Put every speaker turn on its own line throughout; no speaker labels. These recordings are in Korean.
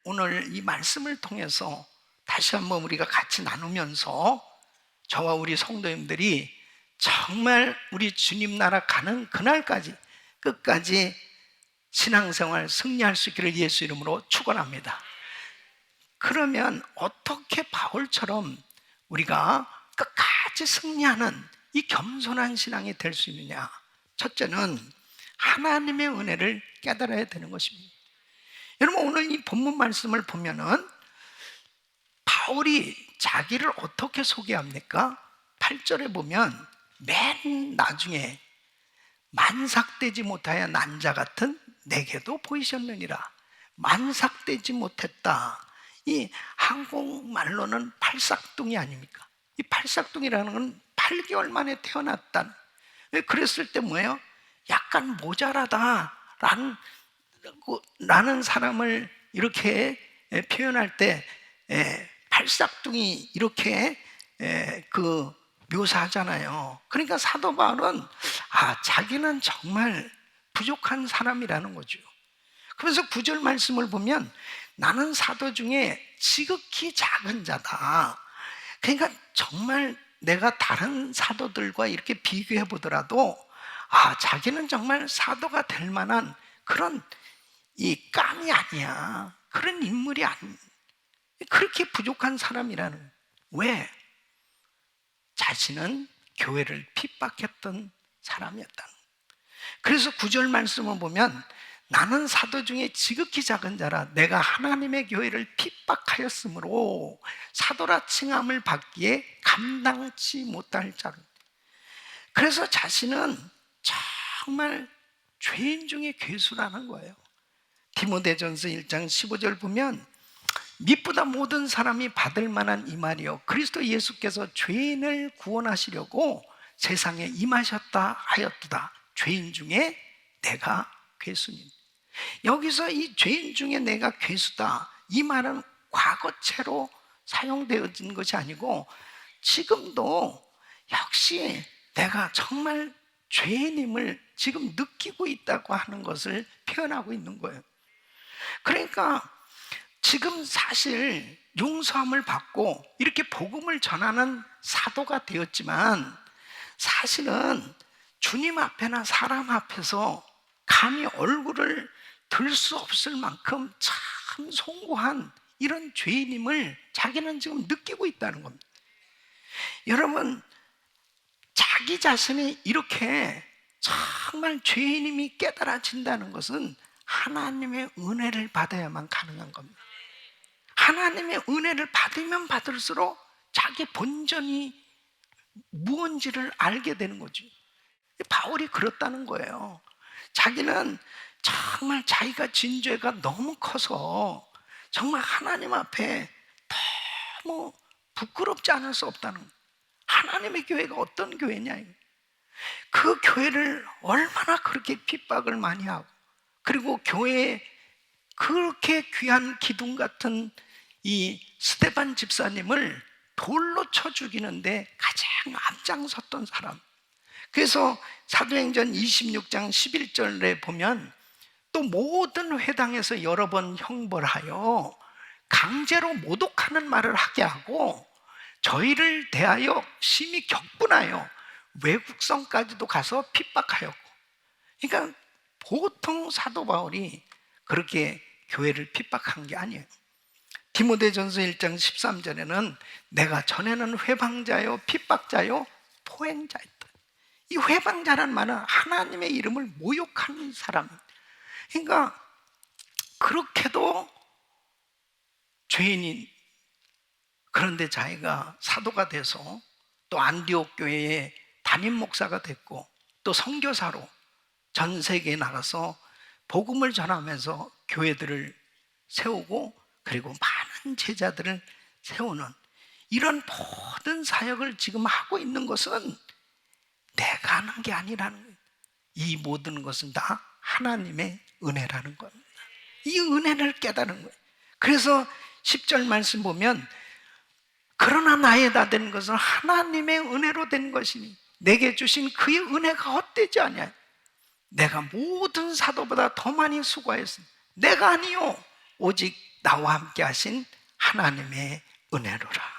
오늘 이 말씀을 통해서 다시 한번 우리가 같이 나누면서 저와 우리 성도님들이 정말 우리 주님 나라 가는 그날까지 끝까지 신앙생활 승리할 수 있기를 예수 이름으로 축원합니다. 그러면 어떻게 바울처럼 우리가 끝까지 승리하는 이 겸손한 신앙이 될 수 있느냐? 첫째는 하나님의 은혜를 깨달아야 되는 것입니다. 여러분, 오늘 이 본문 말씀을 보면은 바울이 자기를 어떻게 소개합니까? 8절에 보면 맨 나중에 만삭되지 못하여 난 자 같은 내게도 보이셨느니라. 만삭되지 못했다. 이 한국말로는 팔싹둥이 아닙니까? 이 팔싹둥이라는 건 8개월 만에 태어났다는. 그랬을 때 뭐예요? 약간 모자라다라는 사람을 이렇게 표현할 때 팔싹둥이 이렇게 묘사하잖아요. 그러니까 사도 바울은 자기는 정말 부족한 사람이라는 거죠. 그래서 9절 말씀을 보면 나는 사도 중에 지극히 작은 자다. 그러니까 정말 내가 다른 사도들과 이렇게 비교해 보더라도 자기는 정말 사도가 될 만한 그런 이 깜이 아니야. 그런 인물이 아니야. 그렇게 부족한 사람이라는 거예요. 왜? 자신은 교회를 핍박했던 사람이었다. 그래서 9절 말씀을 보면 나는 사도 중에 지극히 작은 자라 내가 하나님의 교회를 핍박하였으므로 사도라 칭함을 받기에 감당치 못할 자로. 그래서 자신은 정말 죄인 중에 괴수라는 거예요. 디모데전서 1장 15절 보면 밑보다 모든 사람이 받을 만한 이 말이요 그리스도 예수께서 죄인을 구원하시려고 세상에 임하셨다 하였도다. 죄인 중에 내가 괴수니. 여기서 이 죄인 중에 내가 괴수다, 이 말은 과거체로 사용되어진 것이 아니고 지금도 역시 내가 정말 죄인임을 지금 느끼고 있다고 하는 것을 표현하고 있는 거예요. 그러니까 지금 사실 용서함을 받고 이렇게 복음을 전하는 사도가 되었지만 사실은 주님 앞에나 사람 앞에서 감히 얼굴을 들 수 없을 만큼 참 송구한 이런 죄인임을 자기는 지금 느끼고 있다는 겁니다. 여러분, 자기 자신이 이렇게 정말 죄인임이 깨달아진다는 것은 하나님의 은혜를 받아야만 가능한 겁니다. 하나님의 은혜를 받으면 받을수록 자기 본전이 무언지를 알게 되는 거죠. 바울이 그렇다는 거예요. 자기는 정말 자기가 진 죄가 너무 커서 정말 하나님 앞에 너무 부끄럽지 않을 수 없다는 거예요. 하나님의 교회가 어떤 교회냐, 그 교회를 얼마나 그렇게 핍박을 많이 하고, 그리고 교회에 그렇게 귀한 기둥 같은 이 스데반 집사님을 돌로 쳐 죽이는데 가장 앞장섰던 사람. 그래서 사도행전 26장 11절에 보면 또 모든 회당에서 여러 번 형벌하여 강제로 모독하는 말을 하게 하고 저희를 대하여 심히 격분하여 외국성까지도 가서 핍박하였고. 그러니까 보통 사도 바울이 그렇게 교회를 핍박한 게 아니에요. 디모데전서 1장 13절에는 내가 전에는 회방자요 핍박자요 포행자였다. 이 회방자란 말은 하나님의 이름을 모욕하는 사람. 그러니까 그렇게도 죄인인, 그런데 자기가 사도가 돼서 또 안디옥 교회의 담임 목사가 됐고 또 선교사로 전 세계에 나가서 복음을 전하면서 교회들을 세우고 그리고 많은 제자들을 세우는 이런 모든 사역을 지금 하고 있는 것은 내가 하는 게 아니라는 거예요. 이 모든 것은 다 하나님의 은혜라는 겁니다. 이 은혜를 깨달은 거예요. 그래서 10절 말씀 보면 그러나 나에다 된 것은 하나님의 은혜로 된 것이니 내게 주신 그의 은혜가 헛되지 아니하여 내가 모든 사도보다 더 많이 수고하였으니 내가 아니요 오직 나와 함께 하신 하나님의 은혜로라.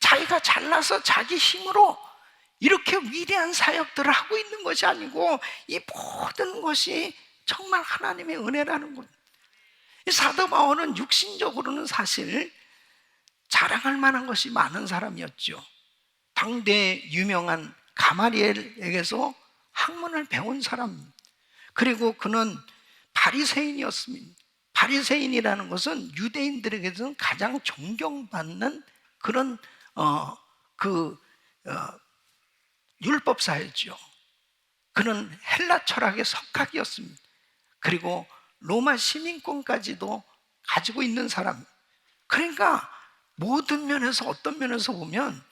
자기가 잘나서 자기 힘으로 이렇게 위대한 사역들을 하고 있는 것이 아니고 이 모든 것이 정말 하나님의 은혜라는 것. 사도 바울은 육신적으로는 사실 자랑할 만한 것이 많은 사람이었죠. 당대 유명한 가마리엘에게서 학문을 배운 사람, 그리고 그는 바리새인이었습니다. 바리새인이라는 것은 유대인들에게서는 가장 존경받는 그런 율법사였죠. 그는 헬라 철학의 석학이었습니다. 그리고 로마 시민권까지도 가지고 있는 사람. 그러니까 모든 면에서, 어떤 면에서 보면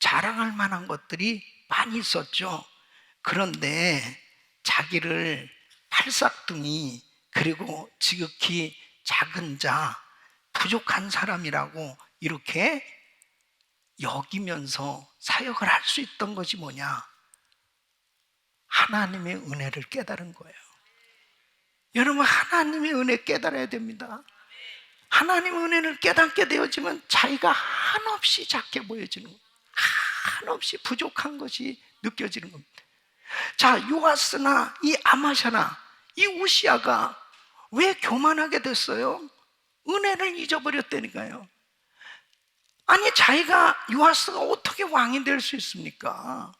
자랑할 만한 것들이 많이 있었죠. 그런데 자기를 팔싹둥이, 그리고 지극히 작은 자, 부족한 사람이라고 이렇게 여기면서 사역을 할 수 있던 것이 뭐냐? 하나님의 은혜를 깨달은 거예요. 여러분, 하나님의 은혜 깨달아야 됩니다. 하나님의 은혜를 깨닫게 되어지면 자기가 한없이 작게 보여지는 거예요. 한없이 부족한 것이 느껴지는 겁니다. 자, 요아스나 이 아마샤나 이 우시아가 왜 교만하게 됐어요? 은혜를 잊어버렸다니까요. 아니, 자기가, 요아스가 어떻게 왕이 될 수 있습니까?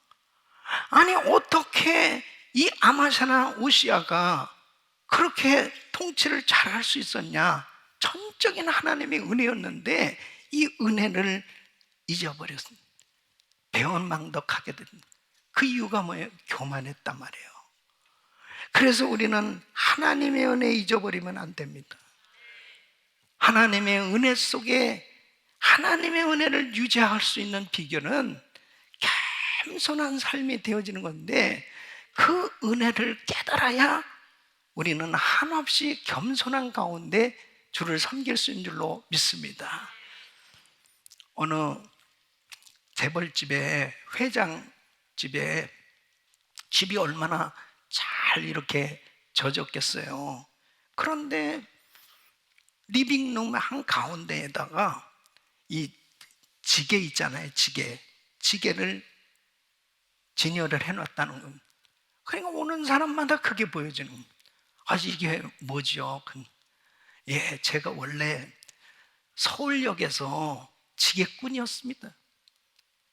아니, 어떻게 이 아마샤나 우시아가 그렇게 통치를 잘할 수 있었냐? 전적인 하나님의 은혜였는데 이 은혜를 잊어버렸습니다. 배은망덕하게 된, 그 이유가 뭐예요? 교만했단 말이에요. 그래서 우리는 하나님의 은혜 잊어버리면 안 됩니다. 하나님의 은혜 속에 하나님의 은혜를 유지할 수 있는 비결은 겸손한 삶이 되어지는 건데, 그 은혜를 깨달아야 우리는 한없이 겸손한 가운데 주를 섬길 수 있는 줄로 믿습니다. 어느 재벌집에, 회장집에 집이 얼마나 잘 이렇게 젖었겠어요. 그런데 리빙룸 한가운데에다가 이 지게 있잖아요. 지게를 진열을 해놨다는 겁니다. 그러니까 오는 사람마다 그게 보여지는 겁니다. 아, 이게 뭐죠? 예, 제가 원래 서울역에서 지게꾼이었습니다.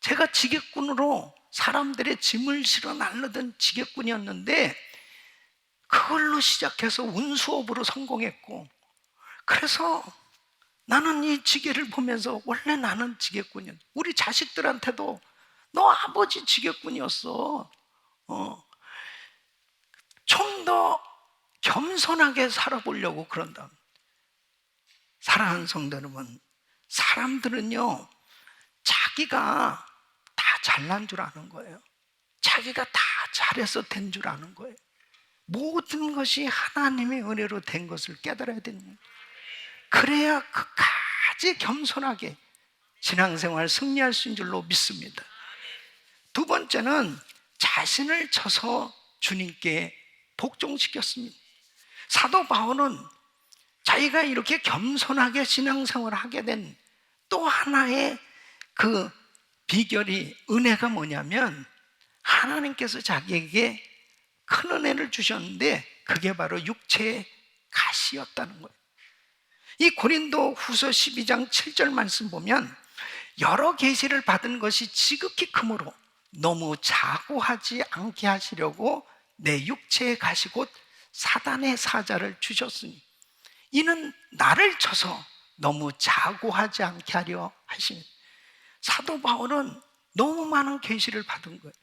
제가 지게꾼으로 사람들의 짐을 실어 날르던 지게꾼이었는데, 그걸로 시작해서 운수업으로 성공했고, 그래서 나는 이 지게를 보면서 원래 나는 지게꾼이었어. 우리 자식들한테도 너 아버지 지게꾼이었어. 좀 더 겸손하게 살아보려고 그런다. 사랑하는 성도 여러분, 사람들은요, 자기가 다 잘난 줄 아는 거예요. 자기가 다 잘해서 된 줄 아는 거예요. 모든 것이 하나님의 은혜로 된 것을 깨달아야 되는 거예요. 그래야 끝까지 겸손하게 신앙생활 승리할 수 있는 줄로 믿습니다. 두 번째는 자신을 쳐서 주님께 복종시켰습니다. 사도 바울은 자기가 이렇게 겸손하게 신앙생활을 하게 된 또 하나의 그 비결이, 은혜가 뭐냐면, 하나님께서 자기에게 큰 은혜를 주셨는데 그게 바로 육체의 가시였다는 거예요. 이 고린도 후서 12장 7절 말씀 보면, 여러 계시를 받은 것이 지극히 크므로 너무 자고하지 않게 하시려고 내 육체의 가시 곧 사단의 사자를 주셨으니 이는 나를 쳐서 너무 자고하지 않게 하려 하십니다. 사도 바울은 너무 많은 계시를 받은 거예요.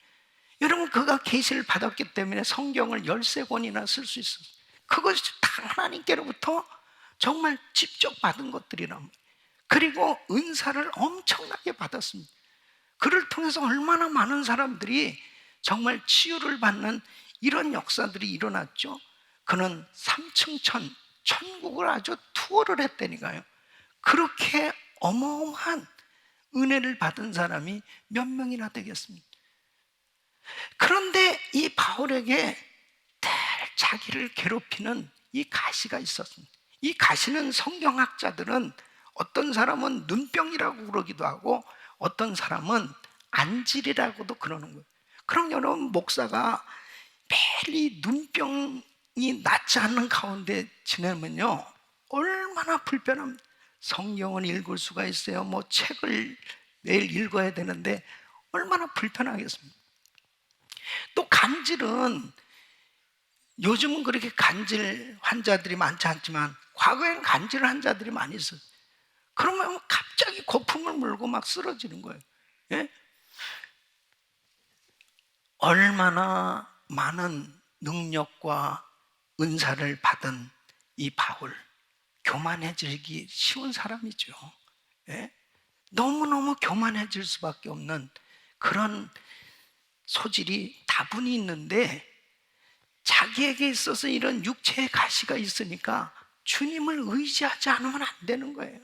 여러분, 그가 계시를 받았기 때문에 성경을 13권이나 쓸 수 있어요. 그것이 다 하나님께로부터 정말 직접 받은 것들이란 말이에요. 그리고 은사를 엄청나게 받았습니다. 그를 통해서 얼마나 많은 사람들이 정말 치유를 받는 이런 역사들이 일어났죠. 그는 3층천 천국을 아주 투어를 했다니까요. 그렇게 어마어마한 은혜를 받은 사람이 몇 명이나 되겠습니까? 그런데 이 바울에게 늘 자기를 괴롭히는 이 가시가 있었습니다. 이 가시는 성경학자들은 어떤 사람은 눈병이라고 그러기도 하고 어떤 사람은 안질이라고도 그러는 거예요. 그럼 여러분, 목사가 매일 이 눈병이 낫지 않는 가운데 지내면요 얼마나 불편합니다. 성경은 읽을 수가 있어요. 뭐 책을 매일 읽어야 되는데 얼마나 불편하겠습니까? 또 간질은, 요즘은 그렇게 간질 환자들이 많지 않지만 과거에는 간질 환자들이 많이 있어요. 그러면 갑자기 거품을 물고 막 쓰러지는 거예요. 예? 얼마나 많은 능력과 은사를 받은 이 바울, 교만해지기 쉬운 사람이죠. 예? 너무너무 교만해질 수밖에 없는 그런 소질이 다분히 있는데, 자기에게 있어서 이런 육체의 가시가 있으니까 주님을 의지하지 않으면 안 되는 거예요.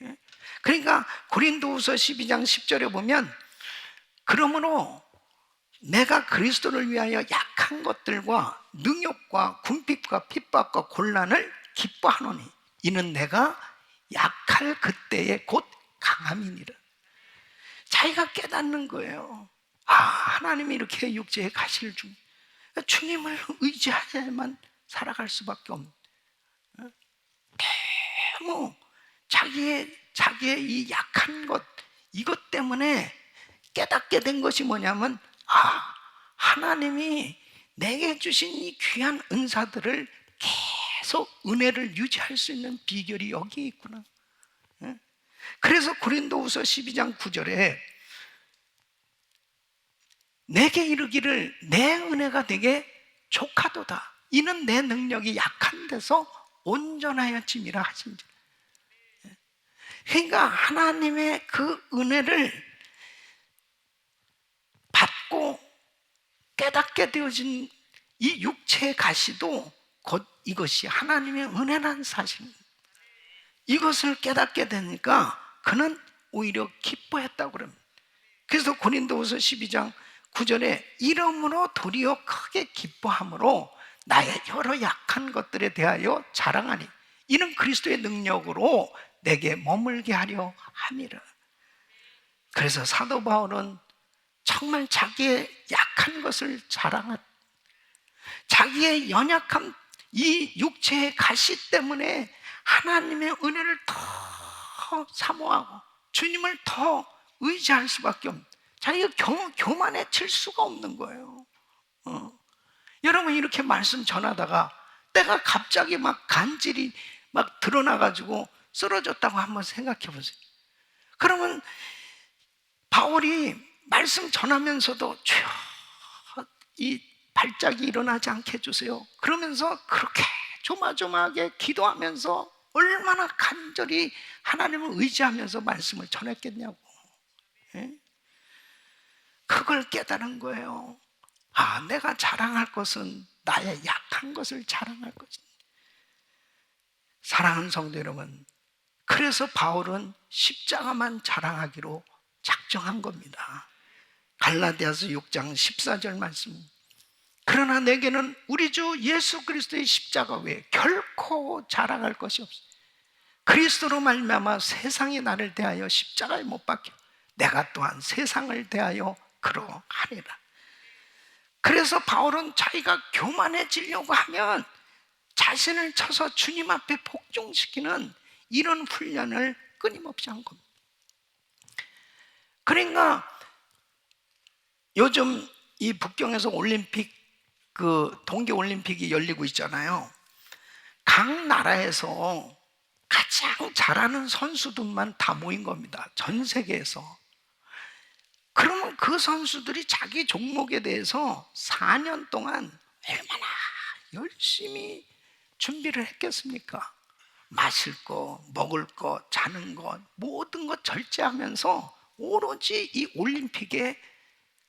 예? 그러니까 고린도후서 12장 10절에 보면, 그러므로 내가 그리스도를 위하여 약한 것들과 능욕과 궁핍과 핍박과 곤란을 기뻐하노니 이는 내가 약할 그때에 곧 강함이니라. 자기가 깨닫는 거예요. 아, 하나님이 이렇게 육체에 가시를 주, 주님을 의지하야만 살아갈 수밖에 없는, 너무 자기의 이 약한 것, 이것 때문에 깨닫게 된 것이 뭐냐면, 아, 하나님이 내게 주신 이 귀한 은사들을 계속 은혜를 유지할 수 있는 비결이 여기에 있구나. 그래서 고린도후서 12장 9절에 내게 이르기를 내 은혜가 내게 족하도다. 이는 내 능력이 약한 데서 온전하여짐이라 하신지. 그러니까 하나님의 그 은혜를 받고 깨닫게 되어진 이 육체의 가시도 곧 이것이 하나님의 은혜라는 사실입니다. 이것을 깨닫게 되니까 그는 오히려 기뻐했다고 그럽니다. 그래서 고린도후서 12장 9절에 이러므로 도리어 크게 기뻐함으로 나의 여러 약한 것들에 대하여 자랑하니 이는 그리스도의 능력으로 내게 머물게 하려 함이라. 그래서 사도 바울은 정말 자기의 약한 것을 자랑한, 자기의 연약함, 이 육체의 가시 때문에 하나님의 은혜를 더 사모하고 주님을 더 의지할 수밖에 없는, 자기가 교만해질 수가 없는 거예요. 여러분, 이렇게 말씀 전하다가 때가 갑자기 막 간질이 막 드러나가지고 쓰러졌다고 한번 생각해 보세요. 그러면 바울이 말씀 전하면서도 주여 이 발작이 일어나지 않게 해주세요, 그러면서 그렇게 조마조마하게 기도하면서 얼마나 간절히 하나님을 의지하면서 말씀을 전했겠냐고. 예? 그걸 깨달은 거예요. 아, 내가 자랑할 것은 나의 약한 것을 자랑할 것이다. 사랑하는 성도 여러분, 그래서 바울은 십자가만 자랑하기로 작정한 겁니다. 갈라디아서 6장 14절 말씀, 그러나 내게는 우리 주 예수 그리스도의 십자가 외에 결코 자랑할 것이 없어. 그리스도로 말미암아 세상이 나를 대하여 십자가에 못 박혀 내가 또한 세상을 대하여 그러하리라. 그래서 바울은 자기가 교만해지려고 하면 자신을 쳐서 주님 앞에 복종시키는 이런 훈련을 끊임없이 한 겁니다. 그러니까 요즘 이 북경에서 올림픽, 그 동계올림픽이 열리고 있잖아요. 각 나라에서 가장 잘하는 선수들만 다 모인 겁니다. 전 세계에서. 그러면 그 선수들이 자기 종목에 대해서 4년 동안 얼마나 열심히 준비를 했겠습니까? 마실 거, 먹을 거, 자는 것, 모든 것 절제하면서 오로지 이 올림픽에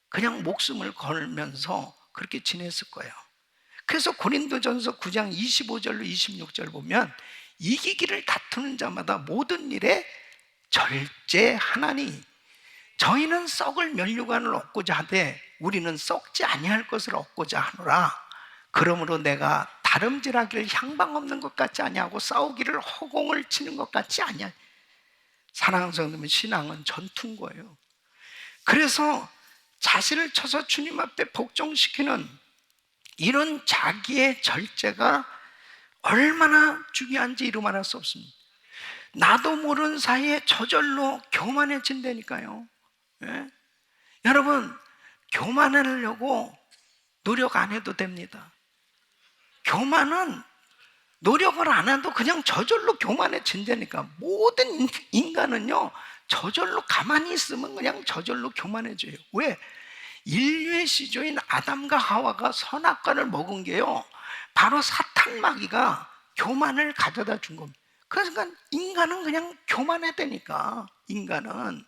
그냥 목숨을 걸면서 그렇게 지냈을 거예요. 그래서 고린도전서 9장 25절로 26절 보면 이기기를 다투는 자마다 모든 일에 절제하나니 저희는 썩을 면류관을 얻고자 하되 우리는 썩지 아니할 것을 얻고자 하노라. 그러므로 내가 다름질하기를 향방 없는 것 같지 아니하고 싸우기를 허공을 치는 것 같지 아니하. 사랑하는 성도님, 신앙은 전투인 거예요. 그래서 자신을 쳐서 주님 앞에 복종시키는 이런 자기의 절제가 얼마나 중요한지 이루 말할 수 없습니다. 나도 모르는 사이에 저절로 교만해진다니까요. 예? 여러분, 교만하려고 노력 안 해도 됩니다. 교만은 노력을 안 해도 그냥 저절로 교만해진다니까. 모든 인간은요, 저절로 가만히 있으면 그냥 저절로 교만해져요. 왜? 인류의 시조인 아담과 하와가 선악과를 먹은 게요, 바로 사탄 마귀가 교만을 가져다 준 겁니다. 그러니까 인간은 그냥 교만해야 되니까. 인간은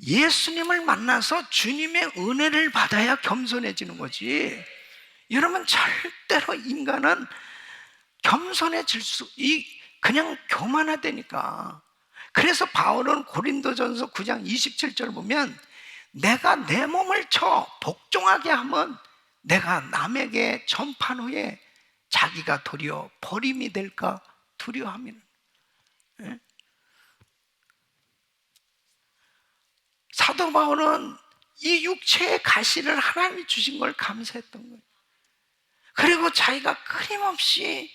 예수님을 만나서 주님의 은혜를 받아야 겸손해지는 거지. 여러분, 절대로 인간은 겸손해질 그냥 교만하다니까. 그래서 바울은 고린도전서 9장 27절 보면, 내가 내 몸을 쳐 복종하게 하면 내가 남에게 전판 후에 자기가 도리어 버림이 될까 두려워함이라. 예? 사도 바울은 이 육체의 가시를 하나님이 주신 걸 감사했던 거예요. 그리고 자기가 끊임없이,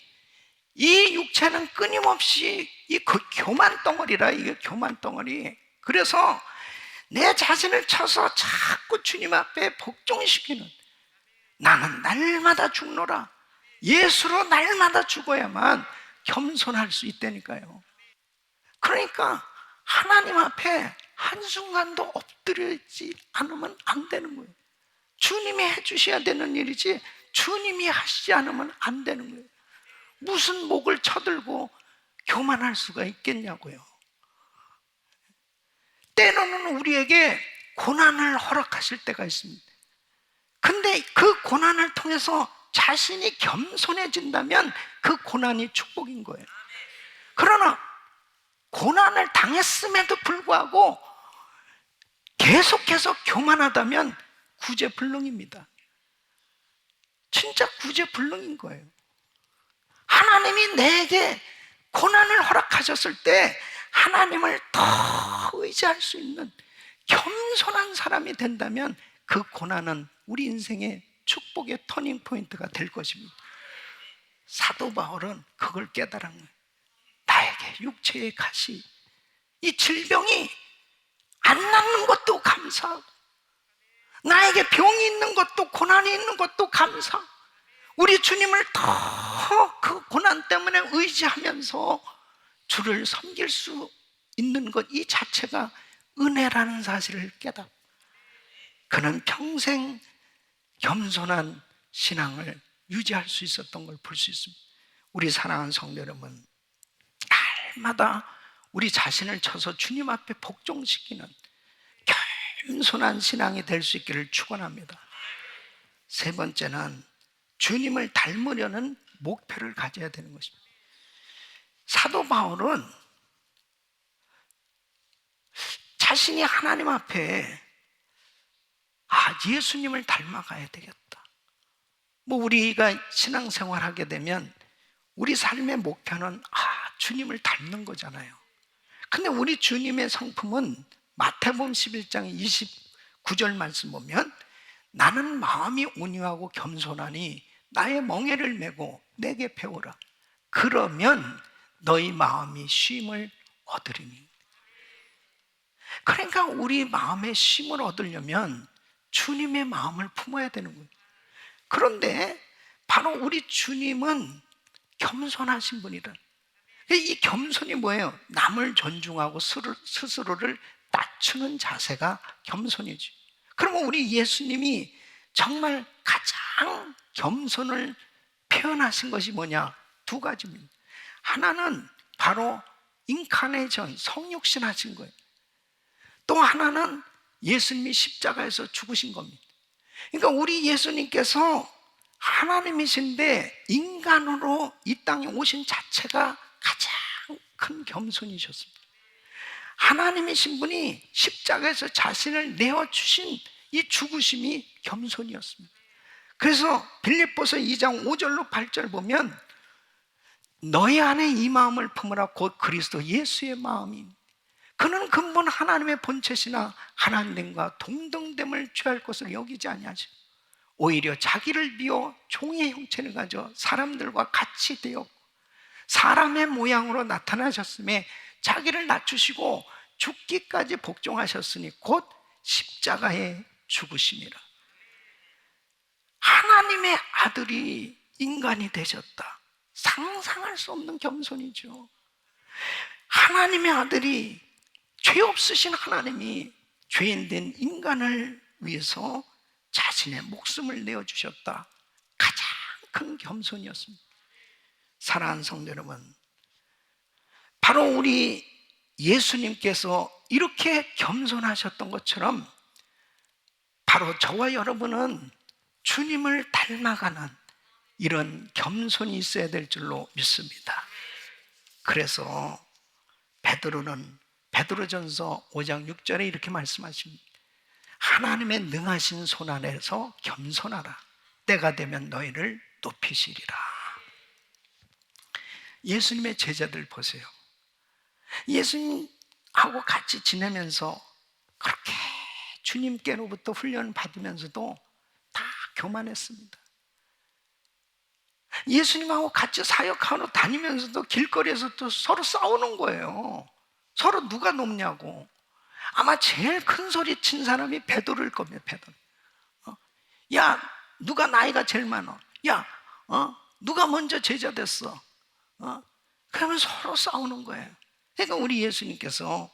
이 육체는 끊임없이 이 교만 덩어리라, 이게 교만 덩어리. 그래서 내 자신을 쳐서 자꾸 주님 앞에 복종시키는, 나는 날마다 죽노라, 예수로 날마다 죽어야만 겸손할 수 있다니까요. 그러니까 하나님 앞에 한순간도 엎드리지 않으면 안 되는 거예요. 주님이 해주셔야 되는 일이지 주님이 하시지 않으면 안 되는 거예요. 무슨 목을 쳐들고 교만할 수가 있겠냐고요. 때로는 우리에게 고난을 허락하실 때가 있습니다. 근데 그 고난을 통해서 자신이 겸손해진다면 그 고난이 축복인 거예요. 그러나 고난을 당했음에도 불구하고 계속해서 교만하다면 구제불능입니다. 진짜 구제불능인 거예요. 하나님이 내게 고난을 허락하셨을 때 하나님을 더 의지할 수 있는 겸손한 사람이 된다면 그 고난은 우리 인생의 축복의 터닝 포인트가 될 것입니다. 사도 바울은 그걸 깨달은 거예요. 나에게 육체의 가시, 이 질병이 안 낫는 것도 감사하고, 나에게 병이 있는 것도, 고난이 있는 것도 감사하고, 우리 주님을 더 그 고난 때문에 의지하면서 주를 섬길 수 있는 것, 이 자체가 은혜라는 사실을 깨닫고, 그는 평생 겸손한 신앙을 유지할 수 있었던 걸 볼 수 있습니다. 우리 사랑하는 성도 여러분, 날마다 우리 자신을 쳐서 주님 앞에 복종시키는 겸손한 신앙이 될 수 있기를 축원합니다. 세 번째는 주님을 닮으려는 목표를 가져야 되는 것입니다. 사도 바울은 자신이 하나님 앞에 예수님을 닮아가야 되겠다. 우리가 신앙생활 하게 되면 우리 삶의 목표는 주님을 닮는 거잖아요. 근데 우리 주님의 성품은 마태복음 11장 29절 말씀 보면, 나는 마음이 온유하고 겸손하니 나의 멍에를 메고 내게 배우라. 그러면 너희 마음이 쉼을 얻으리니. 그러니까 우리 마음에 쉼을 얻으려면 주님의 마음을 품어야 되는 거예요. 그런데 바로 우리 주님은 겸손하신 분이라. 이 겸손이 뭐예요? 남을 존중하고 스스로를 낮추는 자세가 겸손이지. 그러면 우리 예수님이 정말 가장 겸손을 표현하신 것이 뭐냐? 두 가지입니다. 하나는 바로 인카네이션, 성육신 하신 거예요. 또 하나는 예수님이 십자가에서 죽으신 겁니다. 그러니까 우리 예수님께서 하나님이신데 인간으로 이 땅에 오신 자체가 가장 큰 겸손이셨습니다. 하나님이신 분이 십자가에서 자신을 내어주신 이 죽으심이 겸손이었습니다. 그래서 빌립보서 2장 5절로 8절 보면 너희 안에 이 마음을 품으라 곧 그리스도 예수의 마음이 그는 근본 하나님의 본체시나 하나님과 동등됨을 취할 것을 여기지 아니하시고 오히려 자기를 비워 종의 형체를 가져 사람들과 같이 되었고 사람의 모양으로 나타나셨음에 자기를 낮추시고 죽기까지 복종하셨으니 곧 십자가에 죽으심이라. 하나님의 아들이 인간이 되셨다. 상상할 수 없는 겸손이죠. 하나님의 아들이 죄 없으신 하나님이 죄인된 인간을 위해서 자신의 목숨을 내어주셨다. 가장 큰 겸손이었습니다. 사랑하는 성도 여러분, 바로 우리 예수님께서 이렇게 겸손하셨던 것처럼 바로 저와 여러분은 주님을 닮아가는 이런 겸손이 있어야 될 줄로 믿습니다. 그래서 베드로는 베드로전서 5장 6절에 이렇게 말씀하십니다. 하나님의 능하신 손 안에서 겸손하라. 때가 되면 너희를 높이시리라. 예수님의 제자들 보세요. 예수님하고 같이 지내면서 그렇게 주님께로부터 훈련을 받으면서도 다 교만했습니다. 예수님하고 같이 사역하러 다니면서도 길거리에서 또 서로 싸우는 거예요. 서로 누가 높냐고. 아마 제일 큰 소리 친 사람이 베드로일 겁니다. 베드로. 야, 누가 나이가 제일 많아? 야, 누가 먼저 제자 됐어? 그러면 서로 싸우는 거예요. 그러니까 우리 예수님께서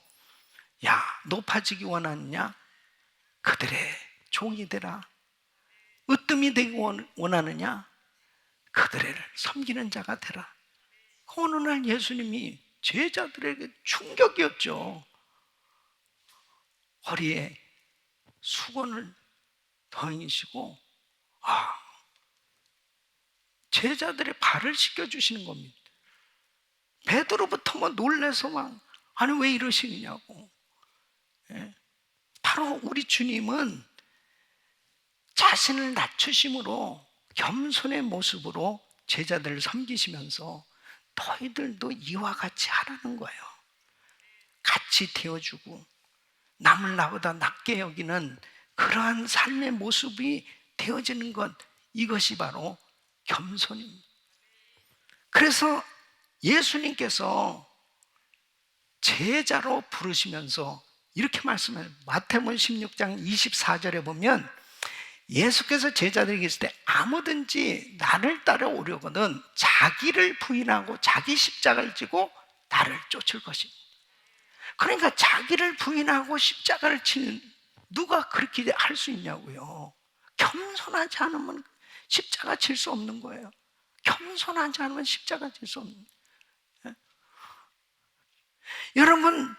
야, 높아지기 원하느냐? 그들의 종이 되라. 으뜸이 되기 원하느냐? 그들을 섬기는 자가 되라. 어느 날 예수님이 제자들에게 충격이었죠. 허리에 수건을 덩이시고 제자들의 발을 씻겨주시는 겁니다. 베드로부터 놀래서 아니 왜 이러시느냐고. 바로 우리 주님은 자신을 낮추심으로 겸손의 모습으로 제자들을 섬기시면서 너희들도 이와 같이 하라는 거예요. 같이 되어주고 남을 나보다 낮게 여기는 그러한 삶의 모습이 되어지는 것, 이것이 바로 겸손입니다. 그래서 예수님께서 제자로 부르시면서 이렇게 말씀해요. 마태복음 16장 24절에 보면 예수께서 제자들에게 있을 때 아무든지 나를 따라오려거든 자기를 부인하고 자기 십자가를 지고 나를 쫓을 것입니다. 그러니까 자기를 부인하고 십자가를 치는 누가 그렇게 할 수 있냐고요. 겸손하지 않으면 십자가 질 수 없는 거예요. 겸손하지 않으면 십자가 질 수 없는 거예요. 여러분,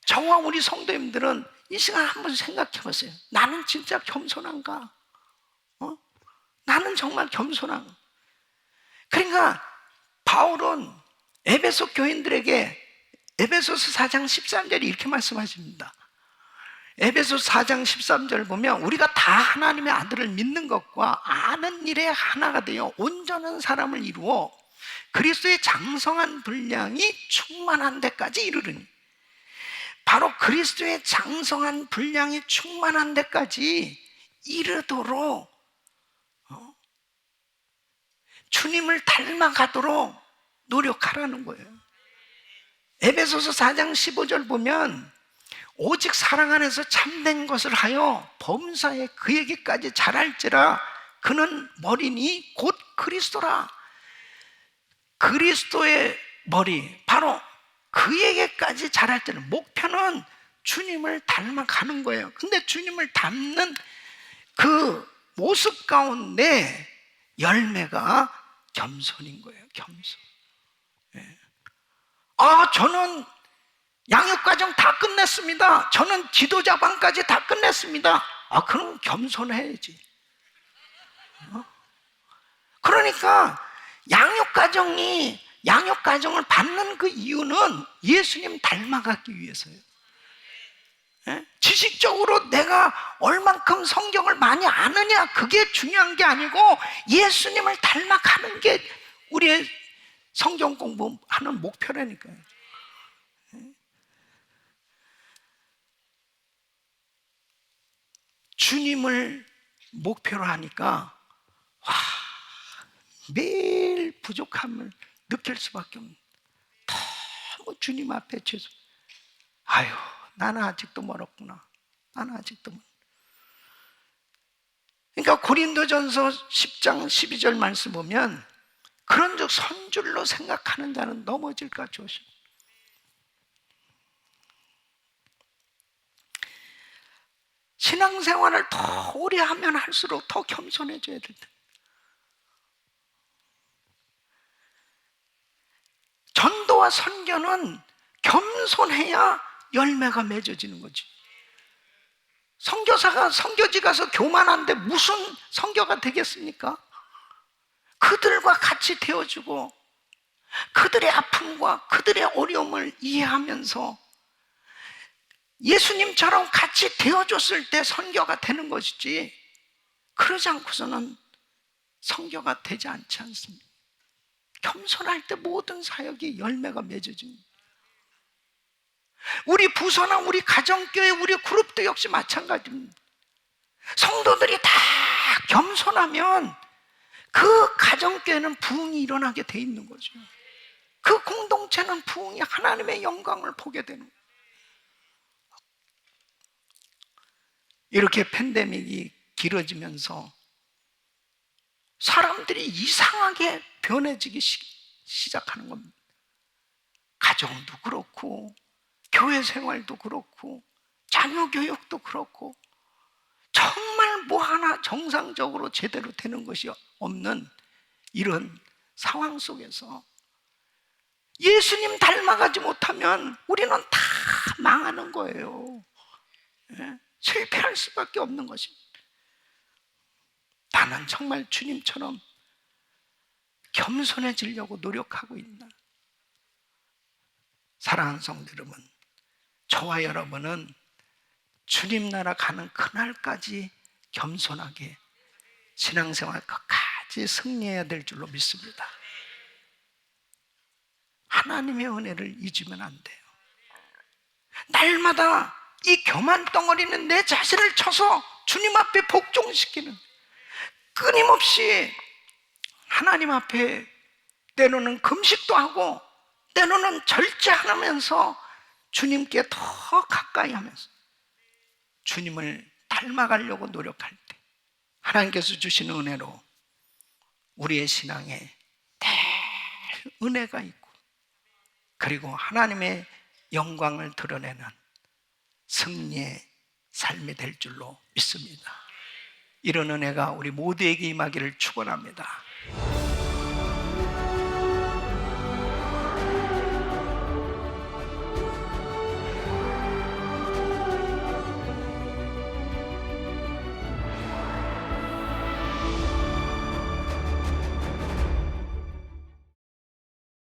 저와 우리 성도님들은 이 시간 한번 생각해 보세요. 나는 진짜 겸손한가? 나는 정말 겸손한가? 그러니까 바울은 에베소 교인들에게 에베소서 4장 13절에 이렇게 말씀하십니다. 에베소 4장 13절 보면 우리가 다 하나님의 아들을 믿는 것과 아는 일에 하나가 되어 온전한 사람을 이루어 그리스도의 장성한 분량이 충만한 데까지 이르르니, 바로 그리스도의 장성한 분량이 충만한 데까지 이르도록 주님을 닮아가도록 노력하라는 거예요. 에베소서 4장 15절 보면 오직 사랑 안에서 참된 것을 하여 범사에 그에게까지 자랄지라. 그는 머리니 곧 그리스도라. 그리스도의 머리, 바로 그에게까지 자랄 때는 목표는 주님을 닮아가는 거예요. 근데 주님을 닮는 그 모습 가운데 열매가 겸손인 거예요. 겸손. 저는 양육과정 다 끝냈습니다. 저는 지도자반까지 다 끝냈습니다. 그럼 겸손해야지. 그러니까 양육과정을 받는 그 이유는 예수님 닮아가기 위해서예요. 예? 지식적으로 내가 얼만큼 성경을 많이 아느냐, 그게 중요한 게 아니고 예수님을 닮아가는 게 우리의 성경 공부하는 목표라니까요. 주님을 목표로 하니까 매일 부족함을 느낄 수밖에 없는, 너무 주님 앞에 죄송. 아유, 나는 아직도 멀었구나. 나는 아직도 그러니까 고린도전서 10장 12절 말씀 보면, 그런즉 선줄로 생각하는 자는 넘어질까 조심. 신앙생활을 더 오래 하면 할수록 더 겸손해져야 될 텐데. 전도와 선교는 겸손해야 열매가 맺어지는 거지. 선교사가 선교지 가서 교만한데 무슨 선교가 되겠습니까? 그들과 같이 되어주고 그들의 아픔과 그들의 어려움을 이해하면서 예수님처럼 같이 되어줬을 때 선교가 되는 것이지, 그러지 않고서는 선교가 되지 않지 않습니다. 겸손할 때 모든 사역이 열매가 맺어집니다. 우리 부서나 우리 가정교회, 우리 그룹도 역시 마찬가지입니다. 성도들이 다 겸손하면 그 가정교회는 부흥이 일어나게 돼 있는 거죠. 그 공동체는 부흥이, 하나님의 영광을 보게 되는 거예요. 이렇게 팬데믹이 길어지면서 사람들이 이상하게 변해지기 시작하는 겁니다. 가정도 그렇고 교회 생활도 그렇고 자녀 교육도 그렇고, 정말 뭐 하나 정상적으로 제대로 되는 것이 없는 이런 상황 속에서 예수님 닮아가지 못하면 우리는 다 망하는 거예요. 예? 실패할 수밖에 없는 것입니다. 나는 정말 주님처럼 겸손해지려고 노력하고 있나? 사랑하는 성도 여러분, 저와 여러분은 주님 나라 가는 그날까지 겸손하게 신앙생활 끝까지 승리해야 될 줄로 믿습니다. 하나님의 은혜를 잊으면 안 돼요. 날마다 이 교만 덩어리는 내 자신을 쳐서 주님 앞에 복종시키는, 끊임없이 하나님 앞에 때로는 금식도 하고 때로는 절제하면서 주님께 더 가까이 하면서 주님을 닮아가려고 노력할 때 하나님께서 주신 은혜로 우리의 신앙에 늘 은혜가 있고, 그리고 하나님의 영광을 드러내는 승리의 삶이 될 줄로 믿습니다. 이런 은혜가 우리 모두에게 임하기를 축원합니다.